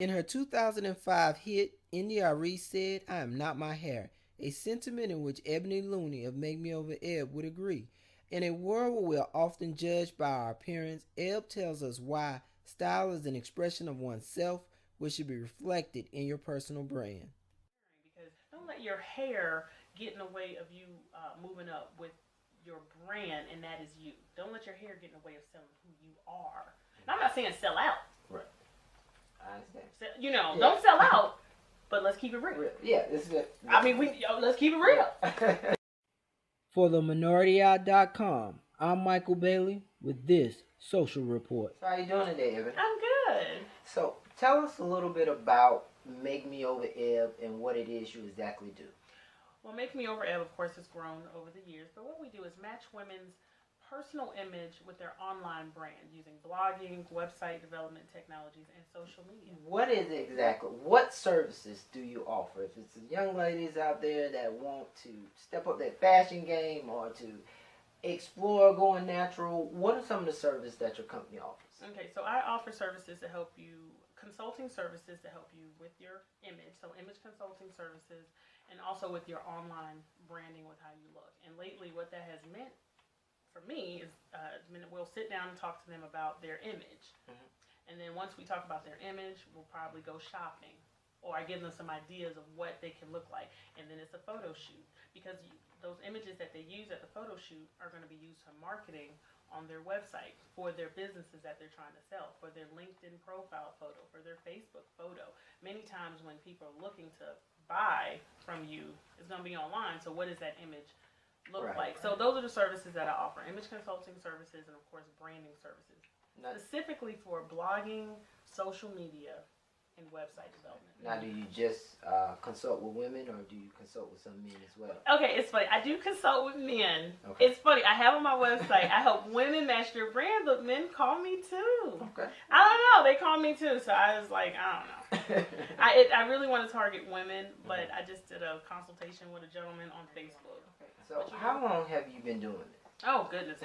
In her 2005 hit, Arie said, "I am not my hair," a sentiment in which Ebony Looney of Make Me Over Ebb would agree. In a world where we are often judged by our appearance, Ebb tells us why style is an expression of oneself, which should be reflected in your personal brand. Because don't let your hair get in the way of you moving up with your brand, and that is you. Don't let your hair get in the way of selling who you are. Now, I'm not saying sell out. Right. I understand. Don't sell out, but let's keep it real. Yeah, this is good. I mean, let's keep it real. For theminorityeye.com, I'm Michael Bailey with this social report. So how you doing today, Ebony? I'm good. So tell us a little bit about Make Me Over Ebb and what it is you exactly do. Well, Make Me Over Ebb, of course, has grown over the years, but what we do is match women's personal image with their online brand using blogging, website development technologies, and social media. What is it exactly? What services do you offer? If it's young ladies out there that want to step up their fashion game or to explore going natural, what are some of the services that your company offers? Okay, so I offer services to help you, consulting services to help you with your image, so image consulting services, and also with your online branding with how you look. And lately, what that has meant for me is we'll sit down and talk to them about their image. Mm-hmm. And then once we talk about their image, we'll probably go shopping. Or I give them some ideas of what they can look like. And then it's a photo shoot. Because those images that they use at the photo shoot are going to be used for marketing on their website, for their businesses that they're trying to sell, for their LinkedIn profile photo, for their Facebook photo. Many times when people are looking to buy from you, it's going to be online. So what is that image look like? So those are the services that I offer: image consulting services and of course branding services, specifically for blogging, social media, and website development. Now, do you just consult with women or do you consult with some men as well? Okay, it's funny. I do consult with men. Okay. It's funny. I have on my website, I help women match their brand, but men call me too. Okay. I don't know. They call me too. So I was like, I don't know. I really want to target women, but I just did a consultation with a gentleman on Facebook. Okay. So how long have you been doing this? Oh, goodness.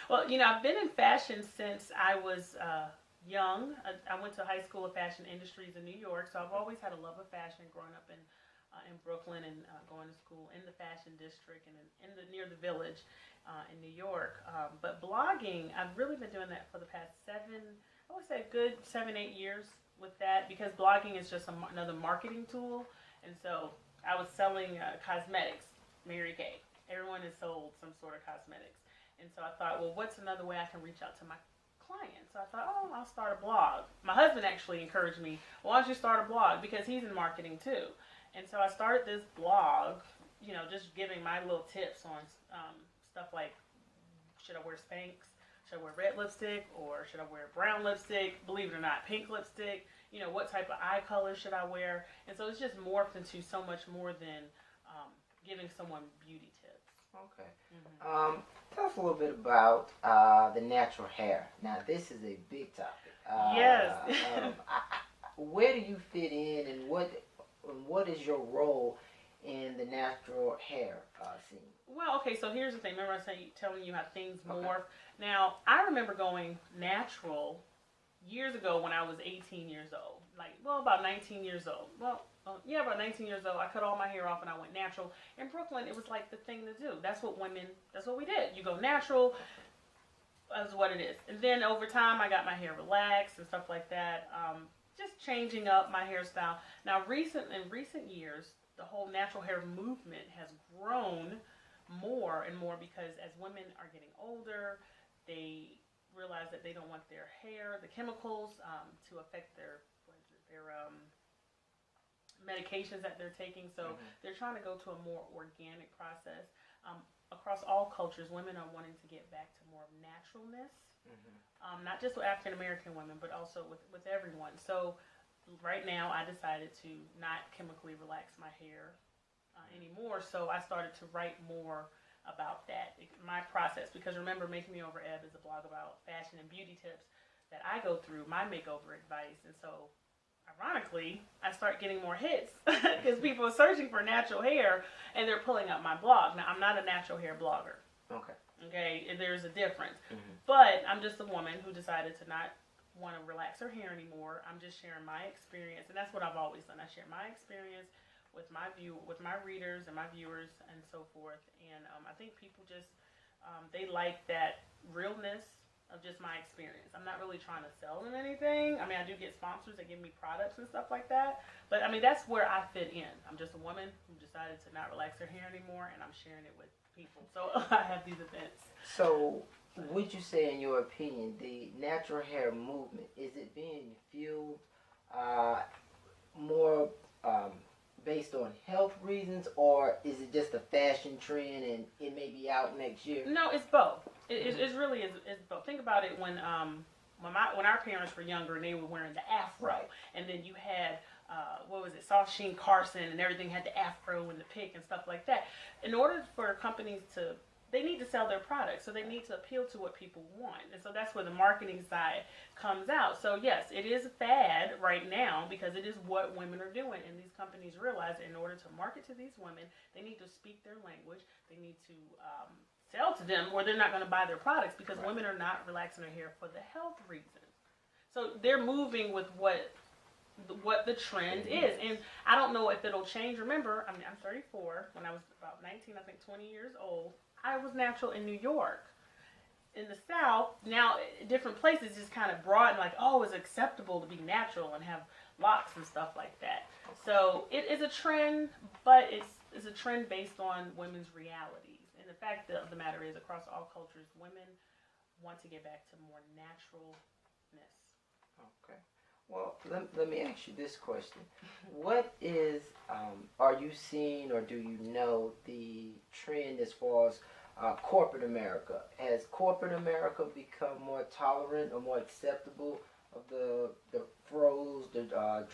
Well, I've been in fashion since I was young. I went to high school of fashion industries in New York, so I've always had a love of fashion growing up in Brooklyn and going to school in the fashion district and near the Village in New York. But blogging, I've really been doing that for the past I would say a good 7-8 years with that, because blogging is just another marketing tool. And so I was selling cosmetics, Mary Kay. Everyone has sold some sort of cosmetics. And so I thought, well, what's another way I can reach out to my clients? So I thought, I'll start a blog. My husband actually encouraged me, why don't you start a blog? Because he's in marketing too. And so I started this blog, just giving my little tips on stuff like, should I wear Spanx? Should I wear red lipstick? Or should I wear brown lipstick? Believe it or not, pink lipstick. What type of eye color should I wear? And so it's just morphed into so much more than giving someone beauty tips. Okay. Mm-hmm. Tell us a little bit about the natural hair. Now, this is a big topic. Yes. Where do you fit in, and what is your role in the natural hair scene? Well, okay, so here's the thing. Remember I was telling you how things morph? Now, I remember going natural years ago when I was 18 years old. About 19 years old. About 19 years old. I cut all my hair off and I went natural. In Brooklyn, it was like the thing to do. That's what we did. You go natural, that's what it is. And then over time, I got my hair relaxed and stuff like that. Just changing up my hairstyle. Now, in recent years, the whole natural hair movement has grown more and more, because as women are getting older, they realize that they don't want their hair, the chemicals, to affect their medications that they're taking. So they're trying to go to a more organic process. Across all cultures, women are wanting to get back to more naturalness, not just with African American women, but also with everyone. So right now, I decided to not chemically relax my hair anymore. So I started to write more about that, my process, because remember, Making Me Over Ebb is a blog about fashion and beauty tips that I go through, my makeover advice. And so ironically, I start getting more hits because people are searching for natural hair and they're pulling up my blog. Now, I'm not a natural hair blogger. Okay. Okay, there's a difference. But I'm just a woman who decided to not want to relax her hair anymore. I'm just sharing my experience, and that's what I've always done. I share my experience with my readers and my viewers and so forth. And I think people just they like that realness of just my experience. I'm not really trying to sell them anything. I mean, I do get sponsors that give me products and stuff like that, but I mean that's where I fit in. I'm just a woman who decided to not relax her hair anymore, and I'm sharing it with people. So I have these events. So, would you say, in your opinion, the natural hair movement, is it being fueled more based on health reasons, or is it just a fashion trend and it may be out next year? No, it's both. It really is. It's both. Think about it when our parents were younger and they were wearing the afro, Right. and then you had what was it, Soft Sheen Carson, and everything had the afro and the pick and stuff like that. In order for companies to, they need to sell their products, so they need to appeal to what people want, and so that's where the marketing side comes out. So yes, it is a fad right now because it is what women are doing, and these companies realize that in order to market to these women, they need to speak their language. They need to sell to them, or they're not going to buy their products because Right. women are not relaxing their hair for the health reasons. So they're moving with what the trend is, and I don't know if it'll change. Remember, I mean, I'm 34. When I was about 19, I think 20 years old, I was natural in New York. In the South, now different places just kind of broaden, like, oh, it's acceptable to be natural and have locks and stuff like that. So it is a trend, but it's a trend based on women's realities. And the fact of the matter is, across all cultures, women want to get back to more naturalness. Okay. Well, let me ask you this question. What is, are you seeing or do you know the trend as far as corporate America? Has corporate America become more tolerant or more acceptable of the fros, the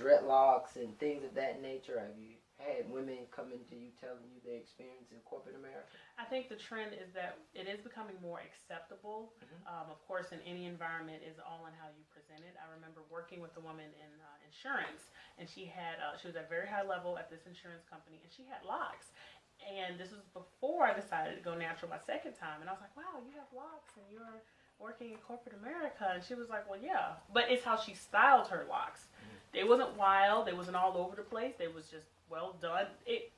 dreadlocks, and things of that nature? Have you had women coming to you telling you their experience in corporate America? I think the trend is that it is becoming more acceptable. Of course, in any environment, is all in how you present it. I remember working with a woman in insurance, and she was at a very high level at this insurance company, and she had locks. And this was before I decided to go natural my second time, and I was like, "Wow, you have locks, and you're working in corporate America." And she was like, "Well, yeah, but it's how she styled her locks. They wasn't wild. They wasn't all over the place. They was just well done."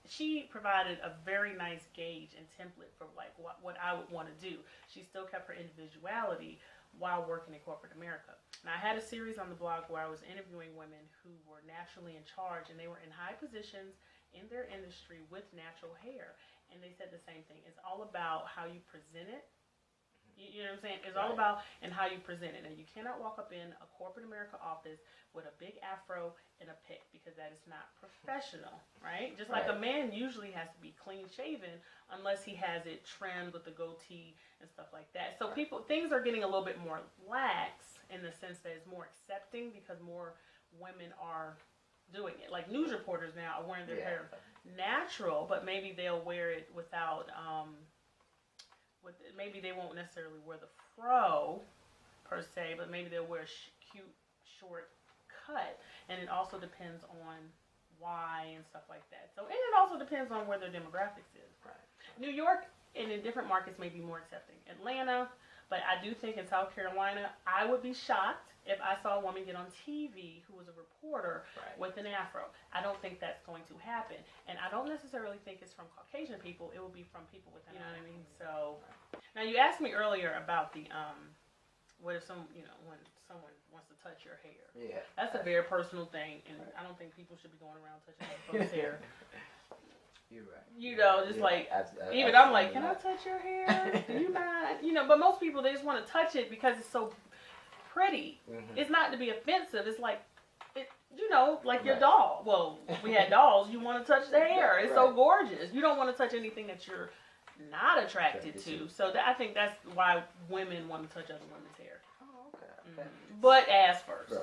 She provided a very nice gauge and template for like what I would want to do. She still kept her individuality while working in corporate America. And I had a series on the blog where I was interviewing women who were naturally in charge, and they were in high positions in their industry with natural hair. And they said the same thing. It's all about how you present it. You know what I'm saying? It's all about and how you present it. And you cannot walk up in a corporate America office with a big afro and a pick, because that is not professional, right? Just like a man usually has to be clean shaven unless he has it trimmed with a goatee and stuff like that. So things are getting a little bit more lax in the sense that it's more accepting because more women are doing it. Like news reporters now are wearing their hair natural, but maybe they'll wear it without maybe they won't necessarily wear the fro per se, but maybe they'll wear a cute short cut. And it also depends on why and stuff like that. So, and it also depends on where their demographics is. Right. New York and in different markets may be more accepting. Atlanta, but I do think in South Carolina, I would be shocked if I saw a woman get on TV who was a reporter with an afro. I don't think that's going to happen. And I don't necessarily think it's from Caucasian people. It will be from people with, you know what I mean? So, now you asked me earlier about the, what if when someone wants to touch your hair. Yeah. That's a very personal thing, and I don't think people should be going around touching other folks' hair. You're right. You know, just like, even I'm like, can I touch your hair? Do you mind? You know, but most people, they just want to touch it because it's so pretty. It's not to be offensive. It's like, like your doll. Well, we had dolls. You want to touch the hair. It's so gorgeous. You don't want to touch anything that you're not attracted to. So I think that's why women want to touch other women's hair. Oh, okay. But ass first.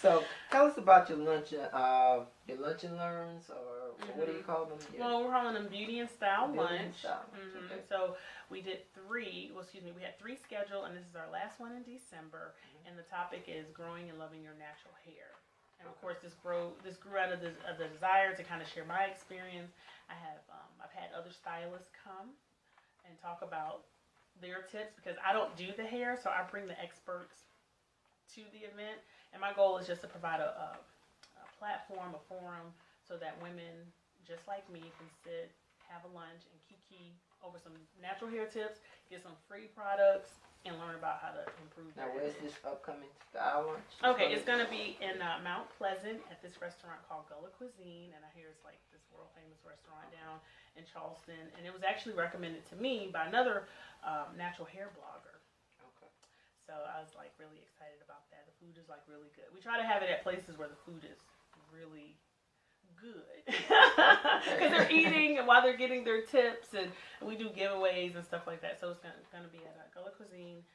So tell us about your lunch and learns, or what do you call them? Well, we're calling them beauty and style lunch. Okay. So we did we had 3 scheduled, and this is our last one in December. And the topic is growing and loving your natural hair. And of course, this grew out of the desire to kind of share my experience. I've had other stylists come and talk about their tips because I don't do the hair, so I bring the experts to the event. And my goal is just to provide a platform, a forum, so that women just like me can sit, have a lunch, and kiki over some natural hair tips, get some free products, and learn about how to improve. Now, where's this upcoming style lunch? Okay, it's going to be in Mount Pleasant at this restaurant called Gullah Cuisine, and I hear it's like this world famous restaurant down in Charleston, and it was actually recommended to me by another natural hair blogger. Okay. So I was like really excited about that. The food is like really good. We try to have it at places where the food is really good because they're eating and while they're getting their tips, and we do giveaways and stuff like that. So it's going to be at Gullah Cuisine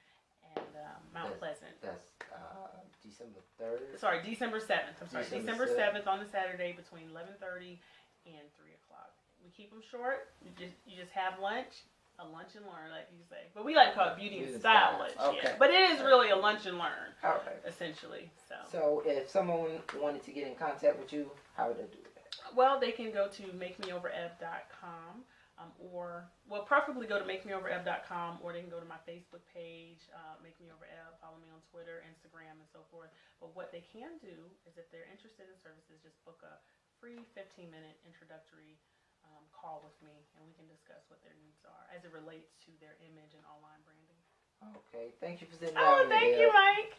and Mount Pleasant. That's December 3rd. Sorry, December 7th. I'm sorry, December 7th on the Saturday between 11:30 and 3 o'clock. We keep them short. You just have lunch. A lunch and learn, like you say. But we like to call it beauty and style lunch. Okay. Yeah. But it is really a lunch and learn. Okay. Essentially. So if someone wanted to get in contact with you, how would they do that? Well, they can go to makemeovereb.com preferably go to makemeovereb.com, or they can go to my Facebook page, Make Me Over Eb, follow me on Twitter, Instagram, and so forth. But what they can do is if they're interested in services, just book a free 15-minute introductory call with me, and we can discuss what their needs are as it relates to their image and online branding. Okay, thank you for sitting down. Oh, thank you, Mike.